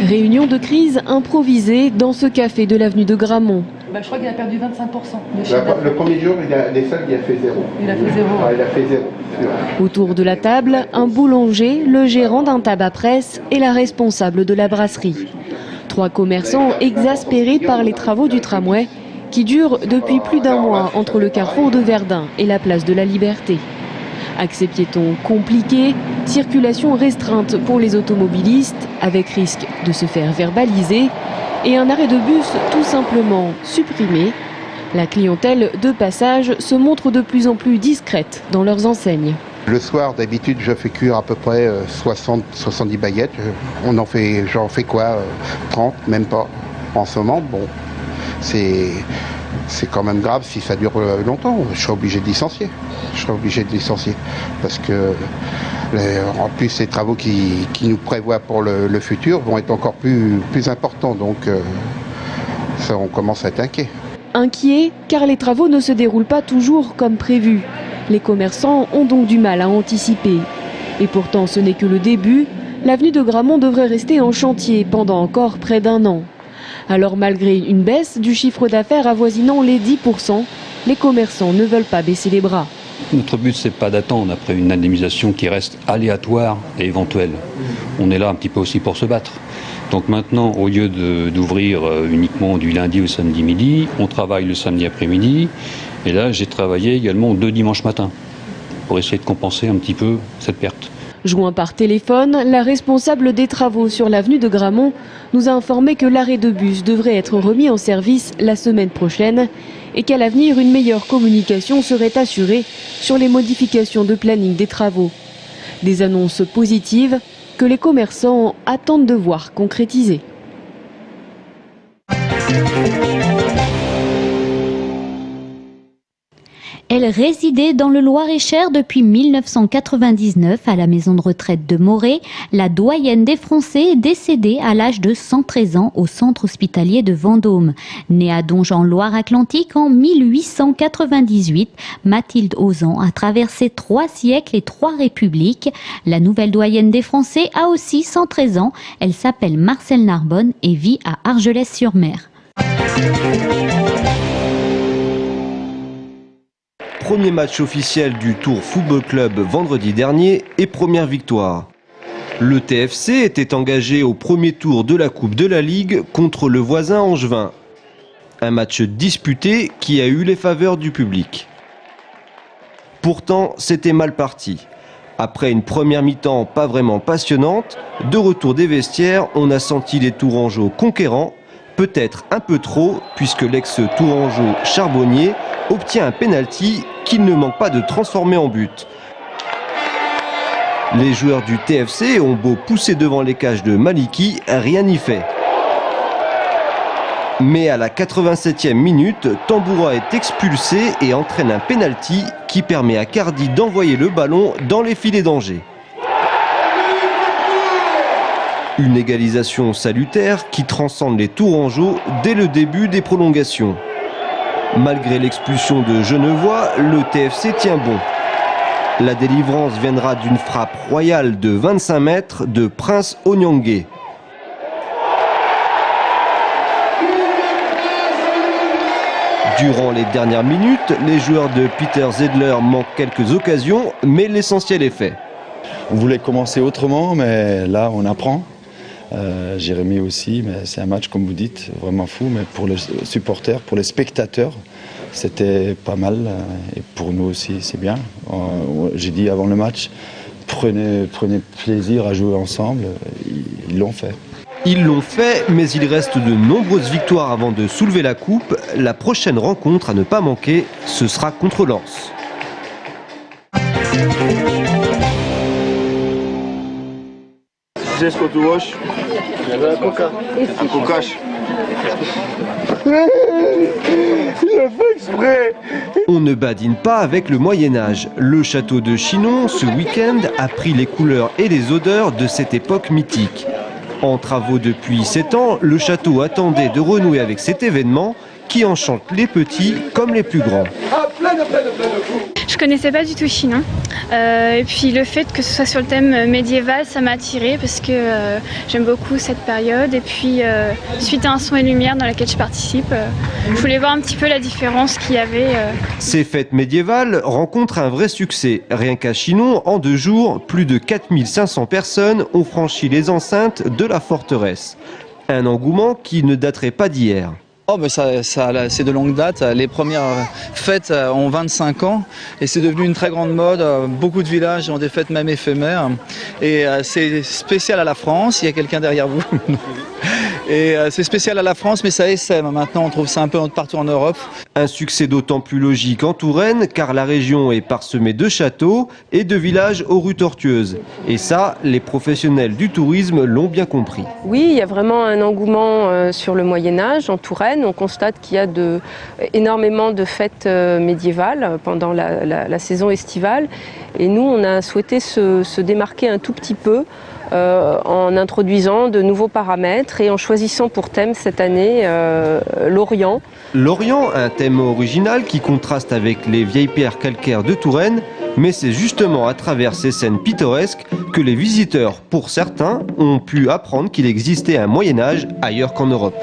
Réunion de crise improvisée dans ce café de l'avenue de Gramont. Je crois qu'il a perdu 25% de chiffre d'affaires. Le premier jour, les soldes, il a fait zéro. Il a fait zéro. Ouais, il a fait zéro. Autour de la table, un boulanger, le gérant d'un tabac-presse et la responsable de la brasserie. 3 commerçants exaspérés par les travaux du tramway qui durent depuis plus d'1 mois entre le carrefour de Verdun et la place de la Liberté. Accès piéton compliqué, circulation restreinte pour les automobilistes avec risque de se faire verbaliser et un arrêt de bus tout simplement supprimé. La clientèle de passage se montre de plus en plus discrète dans leurs enseignes. Le soir, d'habitude, je fais cuire à peu près 60-70 baguettes. J'en fais quoi 30, même pas. En ce moment, bon, c'est quand même grave si ça dure longtemps. Je serai obligé de licencier. Parce que, en plus, les travaux qui nous prévoient pour le futur vont être encore plus importants. Donc, ça, on commence à être inquiet. Inquiet car les travaux ne se déroulent pas toujours comme prévu. Les commerçants ont donc du mal à anticiper. Et pourtant, ce n'est que le début. L'avenue de Gramont devrait rester en chantier pendant encore près d'1 an. Alors malgré une baisse du chiffre d'affaires avoisinant les 10%, les commerçants ne veulent pas baisser les bras. Notre but, c'est pas d'attendre après une indemnisation qui reste aléatoire et éventuelle. On est là un petit peu aussi pour se battre. Donc maintenant, au lieu d'ouvrir uniquement du lundi au samedi midi, on travaille le samedi après-midi. Et là, j'ai travaillé également 2 dimanches matins pour essayer de compenser un petit peu cette perte. Joint par téléphone, la responsable des travaux sur l'avenue de Gramont nous a informé que l'arrêt de bus devrait être remis en service la semaine prochaine et qu'à l'avenir, une meilleure communication serait assurée sur les modifications de planning des travaux. Des annonces positives que les commerçants attendent de voir concrétisées. Elle résidait dans le Loir-et-Cher depuis 1999 à la maison de retraite de Morée. La doyenne des Français est décédée à l'âge de 113 ans au centre hospitalier de Vendôme. Née à Donge en Loire-Atlantique en 1898, Mathilde Ozan a traversé 3 siècles et 3 républiques. La nouvelle doyenne des Français a aussi 113 ans. Elle s'appelle Marcelle Narbonne et vit à Argelès-sur-Mer. Premier match officiel du Tours Football Club vendredi dernier et première victoire. Le TFC était engagé au premier tour de la Coupe de la Ligue contre le voisin angevin. Un match disputé qui a eu les faveurs du public. Pourtant, c'était mal parti. Après une première mi-temps pas vraiment passionnante, de retour des vestiaires, on a senti les Tourangeaux conquérants, peut-être un peu trop, puisque l'ex-Tourangeau Charbonnier obtient un pénalty qu'il ne manque pas de transformer en but. Les joueurs du TFC ont beau pousser devant les cages de Maliki, rien n'y fait. Mais à la 87e minute, Tamboura est expulsé et entraîne un pénalty qui permet à Cardi d'envoyer le ballon dans les filets d'Angers. Une égalisation salutaire qui transcende les Tourangeaux dès le début des prolongations. Malgré l'expulsion de Genevois, le TFC tient bon. La délivrance viendra d'une frappe royale de 25 mètres de Prince Onyangé. Durant les dernières minutes, les joueurs de Peter Zedler manquent quelques occasions, mais l'essentiel est fait. On voulait commencer autrement, mais là on apprend. Jérémy aussi, mais c'est un match, comme vous dites, vraiment fou. Mais pour les supporters, pour les spectateurs, c'était pas mal. Et pour nous aussi, c'est bien. J'ai dit avant le match, prenez plaisir à jouer ensemble. Ils l'ont fait. Ils l'ont fait, mais il reste de nombreuses victoires avant de soulever la coupe. La prochaine rencontre à ne pas manquer, ce sera contre Lens. Wszystko tu łoś. Un cocache. On ne badine pas avec le Moyen-Âge. Le château de Chinon, ce week-end, a pris les couleurs et les odeurs de cette époque mythique. En travaux depuis 7 ans, le château attendait de renouer avec cet événement qui enchante les petits comme les plus grands. Je connaissais pas du tout Chinon. Et puis le fait que ce soit sur le thème médiéval, ça m'a attirée parce que j'aime beaucoup cette période. Et puis suite à un son et lumière dans laquelle je participe, je voulais voir un petit peu la différence qu'il y avait. Ces fêtes médiévales rencontrent un vrai succès. Rien qu'à Chinon, en 2 jours, plus de 4500 personnes ont franchi les enceintes de la forteresse. Un engouement qui ne daterait pas d'hier. Oh, mais c'est de longue date. Les premières fêtes ont 25 ans et c'est devenu une très grande mode. Beaucoup de villages ont des fêtes même éphémères. Et c'est spécial à la France. Il y a quelqu'un derrière vous. Et c'est spécial à la France, mais ça essaime. Maintenant, on trouve ça un peu partout en Europe. Un succès d'autant plus logique en Touraine, car la région est parsemée de châteaux et de villages aux rues tortueuses. Et ça, les professionnels du tourisme l'ont bien compris. Oui, il y a vraiment un engouement sur le Moyen-Âge en Touraine. On constate qu'il y a énormément de fêtes médiévales pendant la saison estivale. Et nous, on a souhaité se démarquer un tout petit peu en introduisant de nouveaux paramètres et en choisissant pour thème cette année l'Orient. L'Orient, un thème original qui contraste avec les vieilles pierres calcaires de Touraine, mais c'est justement à travers ces scènes pittoresques que les visiteurs, pour certains, ont pu apprendre qu'il existait un Moyen-Âge ailleurs qu'en Europe.